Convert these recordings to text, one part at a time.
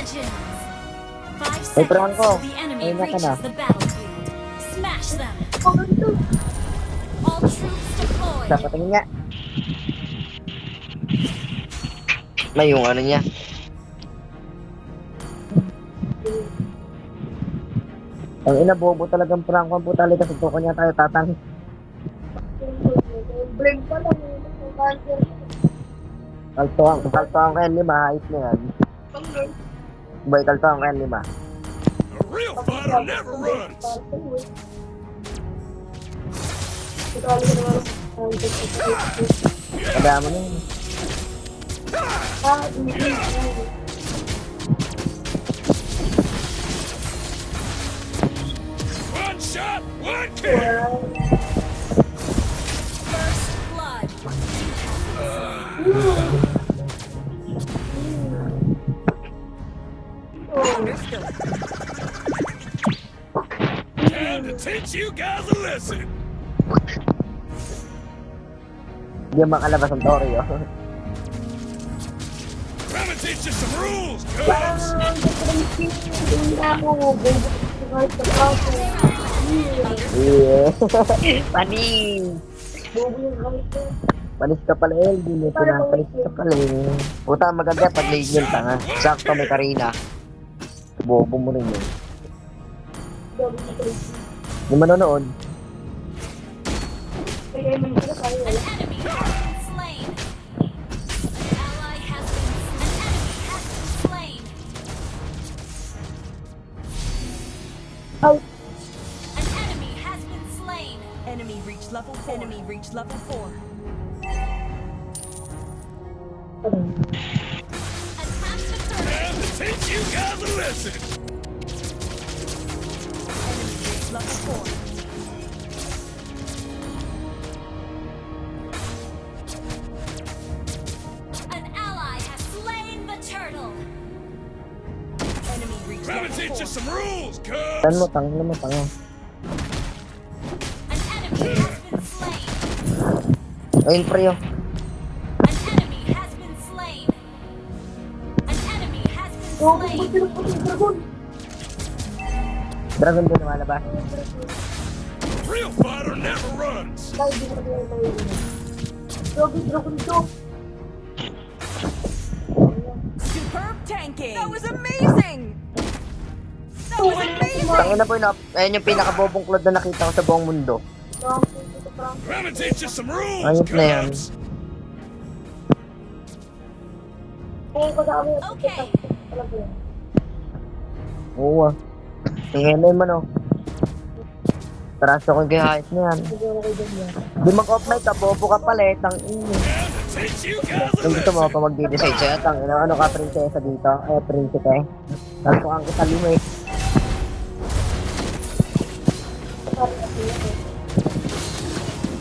Legends. 5 Ay, prank seconds ko. till the enemy Ay, naka na. reaches the battlefield. Smash them. All troops deployed. Sa patingin niya. Na yung ano niya. Ang ina, bobo talagang prank ko po talaga sa tuko niya tayo tatang. Blink pa lang. Kaltuang ko yan, 5, ayos na yan. Boy, kaltuang ko yan, 5. A real fighter never runs. Kadama na yun. One shot, one kill. First blood. Time to teach you guys a lesson. Hindi yung makalabas ang Tori, oh. Trying to teach you some rules, cubs. Yeah. Panis! Panis ka pala, LD. May pinapanis ka pala, eh. Puta, maganda pag late yun, tanga. Sakto may Karina. Bobo mo rin yun. Hindi manonood. An enemy has been slain. An ally has been slain. An enemy has been slain. Enemy reach level 4. Enemy reach level 4. Attack the turret. Time to teach you guys a lesson. Enemy reach level 4. An ally has slain the turtle. Enemy reach Trying to level teach you 4. some rules, Tan mo, cubs. tanga mo, tanga. An enemy has been slain. Ayun, pre, oh. An enemy has been slain. An enemy has been slain. Dragon din lumalabas. A real fighter never runs. Superb tanking. That was amazing. That was amazing. Tangina po yun, ayun yung pinakabobong klod na nakita ko sa buong mundo. Trying to teach you some rules, Ayos na yan. cubs. Okay. Oo, ah. Tingin na man, oh. Traso ko yung hayos na yan. Di mag-off mic ka, bobo ka pala, eh. Tangina. Time to teach you guys a Kung gusto mo lesson. pa mag-decide sa'yo, tangina, ano ka, prinsesa dito? Eh, prinsipe. Tanto kang kasali mo, eh.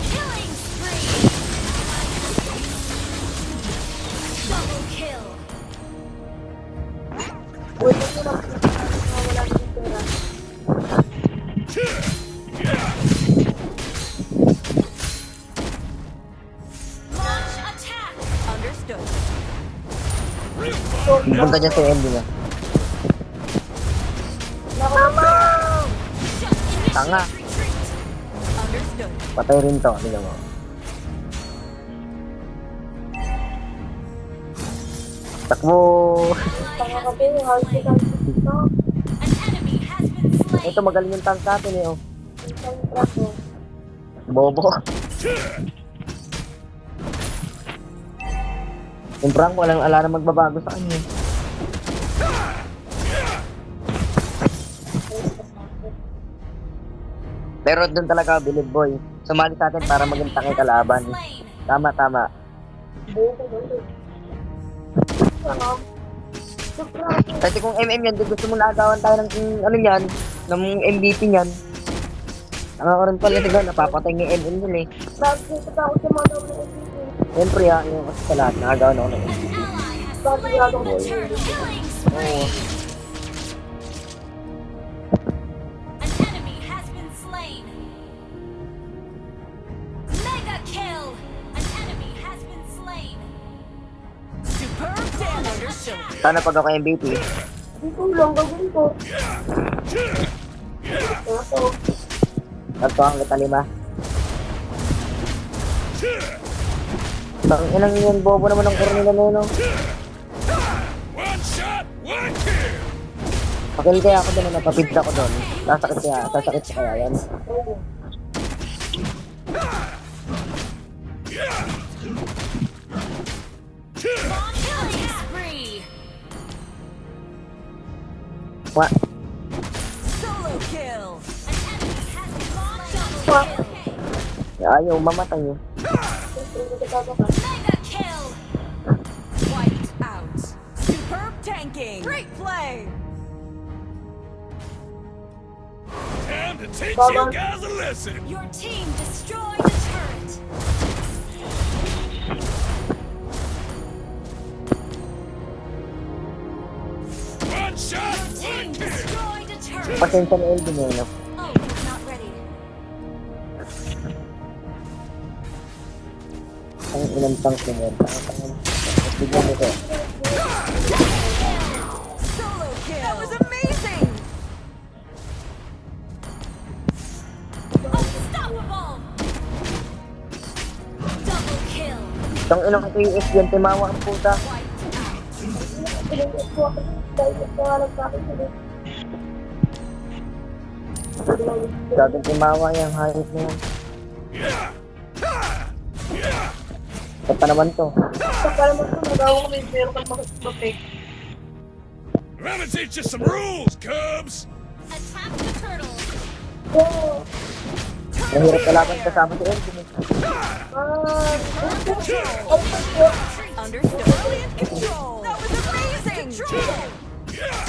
Killing spree. Double kill. Launch attack. Understood. Real fighter never Punta niya sa end niya. Just initiate Tanga. retreat. Understood. Patay rin to, tingnan mo. Takbo! An enemy has been slain. Ito, magaling yung tank natin, eh, oh. Bobo. Yung prank, walang ala na magbabago sa kanya. Pero doon talaga, believe boy. Sumali sa atin para maging tangay kalaban. Slain. Tama, tama. Kasi kung MM yan, di gusto mo naagawan tayo ng ano yan, ng MVP yan. Ang ako rin pala siguro, napapatay ng MM yun eh. Siyempre yung kasi sa lahat, naagawan ako ng MVP. An ally has slain the turtle. Killing spree. An enemy has been slain. Mega kill. An enemy has been slain. Superb damage. Understood. Sana pag ako MVP, Dito lang, gagawin ko. Ito. Ito ang kita 5. Bang inang yun, bobo naman ng Cornela na yun, no? One shot, one kill. Pakil kaya ako doon, napapidra ko doon. Sasakit kaya yan. Killing spree. Wa, Solo kill. An enemy has been slain. ayaw, mamatay yun. Mega kill. Wiped out. Superb tanking. Great play. Time to teach you guys a lesson. Your team destroyed the turret. One shot, Your one team kill. destroyed a turret. Pasensya na Elvin yun, no? Oh, it's not ready. Ang ilang tank mo yun. Tignan mo ko. Solo kill. That was amazing. Unstoppable. Double kill. Itong ilang QS yun, timawa ang puta. Dating timawa yung hayop na yan. Yeah. Ha. Yeah. Ito pa naman to. Para mo ito, nagawa ko may meron kang makapapik. Let me teach you some rules, Cubs. Attack the turtle. Mahirap kalaban kasama si Elvin. Understood. Brilliant control. That was amazing. Control. Yeah.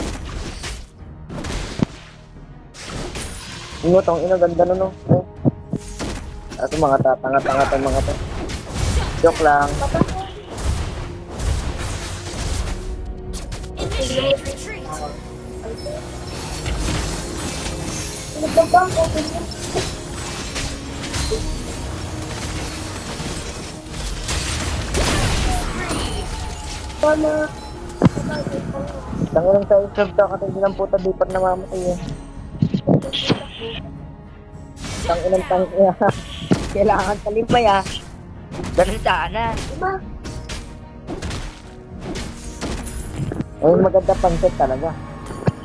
Ingo tong ino, ganda na no. Oh. Ito mga tanga-tanga tong mga to. Joke lang. Initiate retreat. Nagbabang ko, Pana. Tangilang sa isog to, kasi hindi ng puta di pa namamatay eh. Tangilang tank niya. Kailangan talipay ah. Ganun sana. Diba? Ayun maganda panset talaga.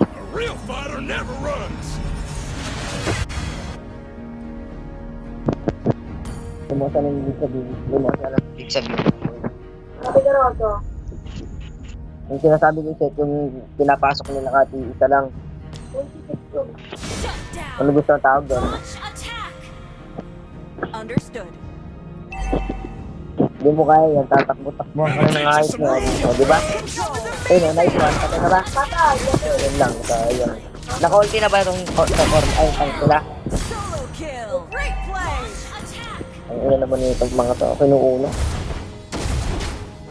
A real fighter never runs. Lumusan ang ibig sabihin. Lumusan ang ibig sabihin. Sabi ka rin ito. Yung sinasabi ko set, yung pinapasok nila kati isa lang. Shut down. Ano gusto ang tawag doon? Launch attack. Understood. Hindi mo kaya yan, tatakbo-takbo ang ano ng ayos mo. O, di ba? Ayun, nice one. Patay na ba? Patay. Yun lang, so, ayun. Naka-ulti na ba itong ay, tank nila? Solo kill. Great play. Attack. Ang ina naman itong mga to, kinuuna.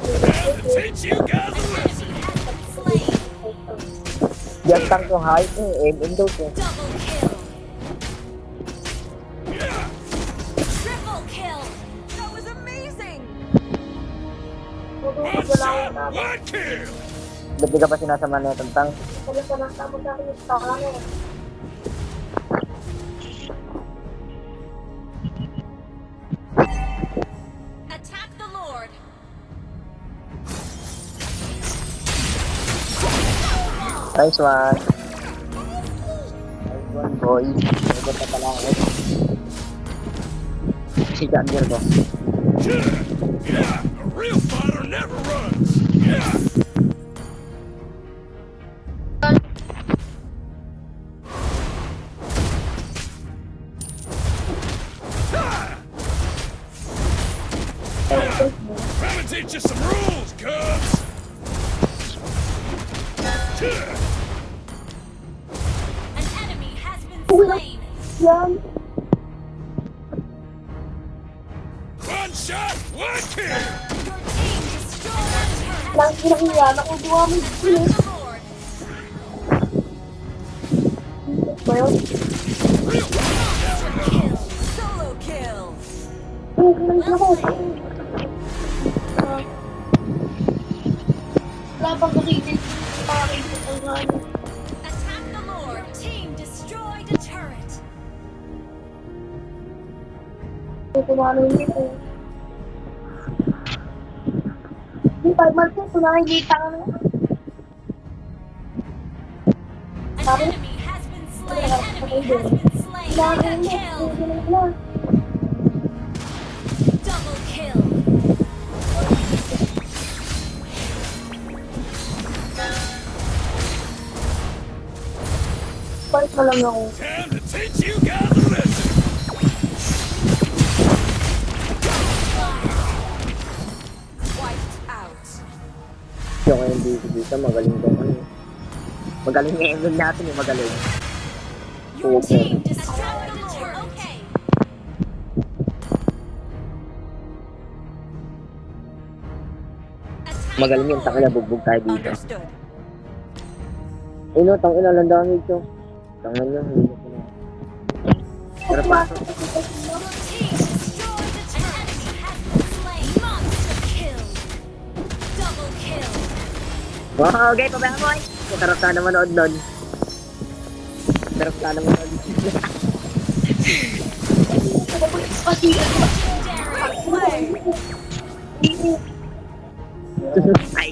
Time to teach you guys a lesson. Slain. Yan tank yung hype eh, MM daw eh. Double kill. Yeah. Triple kill. That was amazing. One shot, one kill. Ba't di ka pa sinasama na itong tank? Wala ka lang tama sa akin yung tangan eh. Attack the Lord. Nice one. Nice one, boy. Magod na pala ako. Si Jander ko. Yeah. A real fighter never runs. Yeah. Trying to teach you some rules, Cubs. An enemy has been slain. Yan. One shot, one kill. Your team destroyed a turret. Lang kinakaya, nakuduwa mo yung Attack pilis. the Lord. Ba yun? Real fighter never runs. Solo kill. Kinikilig ako. Wala pang kakilig. Pakakita ko Attack the Lord. Your team destroyed a turret. Tumanin dito. Di 5 months yun, tumanin dito ka na. An enemy has been slain. Enemy has been slain. Mega kill. Double kill. Fight na lang ako. Time to teach you guys a lesson. Wiped out. Yung MVP dito, magaling tong ano. Magaling yung ML natin, yung magaling. Your team destroyed a turret. Okay. Attack Magaling the yung takila, Lord. bugbog tayo dito. Understood. Eh no, tang ina, lang damage to. Tangan nyo, hindi na sila. Pero pasok. Your team destroyed a turret. An enemy has been slain. Monster kill. Double kill. Wow, okay, pabayaan mo eh. Sarap sana manood nun. Sarap sana manood. Legendary. Play. Ay,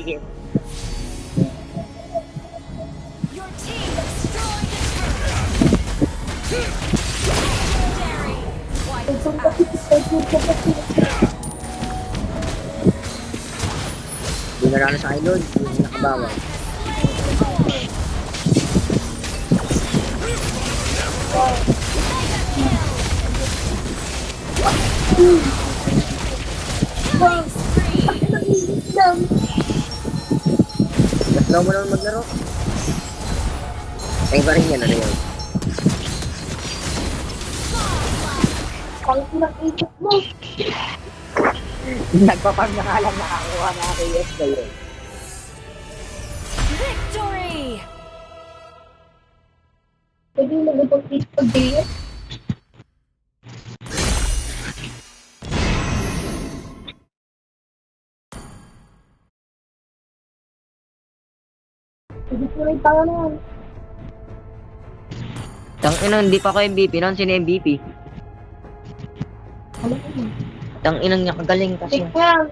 Your team destroyed a turret. Legendary. Wiped out. di na lang sa akin nun. Hindi nakabawal. Mas daw mo naman maglaro. Ay, ba rin yan, ano yun? Ang pinag-isip mo. Nagpapag na nga lang nakakuha na ako yes kayo. Victory! Pwede mo nag-isip din. Pwede ko rin tayo na yan. Tang ina, hindi pa ako MVP. Noon sino MVP? Ano ko yun? Tang inang niya kagaling kasi. Take yan.